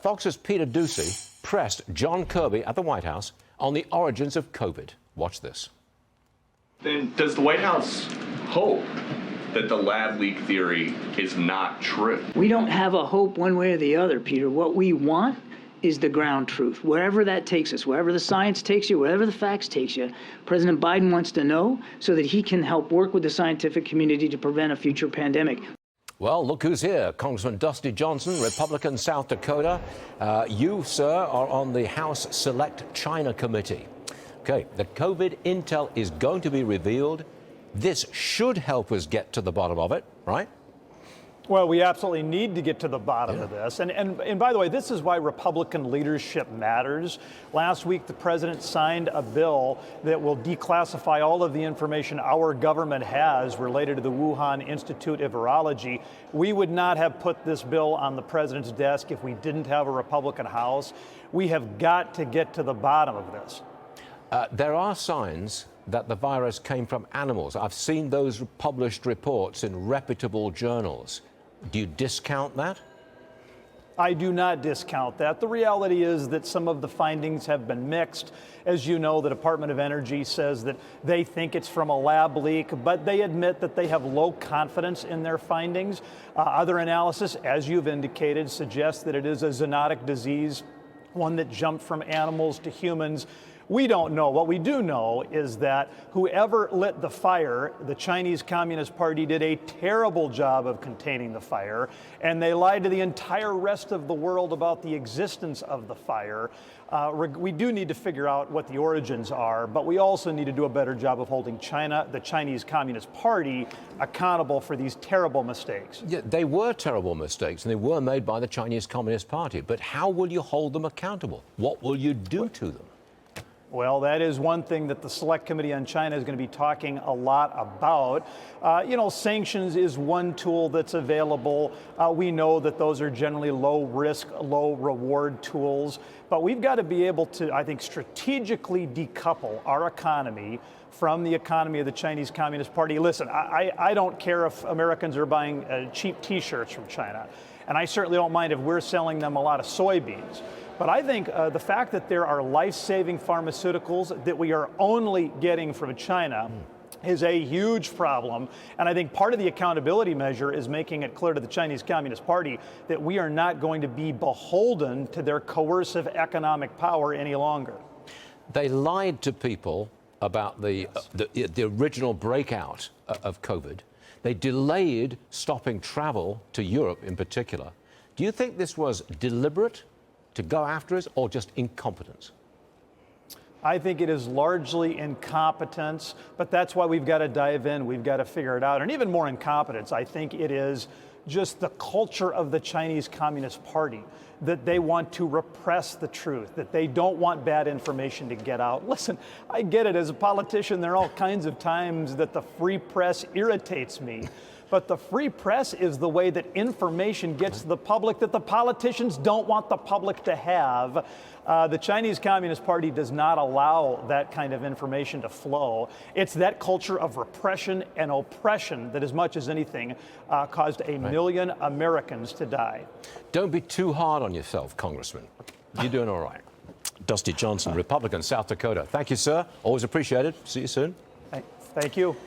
Fox's Peter Doocy pressed John Kirby at the White House on the origins of COVID. Watch this. Then does the White House hope that the lab leak theory is not true? We don't have a hope one way or the other, Peter. What we want is the ground truth. Wherever that takes us, wherever the science takes you, wherever the facts takes you, President Biden wants to know so that he can help work with the scientific community to prevent a future pandemic. Well, look who's here. Congressman Dusty Johnson, Republican, South Dakota. You, sir, are on the House Select China Committee. Okay, the COVID intel is going to be revealed. This should help us get to the bottom of it, right? Well, we absolutely need to get to the bottom of this. And by the way, this is why Republican leadership matters. Last week, the president signed a bill that will declassify all of the information our government has related to the Wuhan Institute of Virology. We would not have put this bill on the president's desk if we didn't have a Republican House. We have got to get to the bottom of this. There are signs that the virus came from animals. I've seen those published reports in reputable journals. Do you discount that? I do not discount that. The reality is that some of the findings have been mixed. As you know, the Department of Energy says that they think it's from a lab leak, but they admit that they have low confidence in their findings. Other analysis, as you've indicated, suggests that it is a zoonotic disease, one that jumped from animals to humans. We don't know. What we do know is that whoever lit the fire, the Chinese Communist Party, did a terrible job of containing the fire, and they lied to the entire rest of the world about the existence of the fire. We do need to figure out what the origins are, but we also need to do a better job of holding China, the Chinese Communist Party, accountable for these terrible mistakes. Yeah, they were terrible mistakes, and they were made by the Chinese Communist Party. But how will you hold them accountable? What will you do to them? Well, that is one thing that the Select Committee on China is going to be talking a lot about. Sanctions is one tool that's available. We know that those are generally low risk, low reward tools. But we've got to be able to, I think, strategically decouple our economy from the economy of the Chinese Communist Party. Listen, I don't care if Americans are buying cheap T-shirts from China. And I certainly don't mind if we're selling them a lot of soybeans. But I think the fact that there are life-saving pharmaceuticals that we are only getting from China is a huge problem. And I think part of the accountability measure is making it clear to the Chinese Communist Party that we are not going to be beholden to their coercive economic power any longer. They lied to people about the original breakout of COVID. They delayed stopping travel to Europe in particular. Do you think this was deliberate to go after us, or just incompetence? I think it is largely incompetence, but that's why we've got to dive in. We've got to figure it out. And even more incompetence, I think it is just the culture of the Chinese Communist Party, that they want to repress the truth, that they don't want bad information to get out. Listen, I get it. As a politician, there are all kinds of times that the free press irritates me. But the free press is the way that information gets to the public that the politicians don't want the public to have. The Chinese Communist Party does not allow that kind of information to flow. It's that culture of repression and oppression that, as much as anything, caused a million Americans to die. Don't be too hard on yourself, Congressman. You're doing all right. Dusty Johnson, Republican, South Dakota. Thank you, sir. Always appreciated. See you soon. Thank you.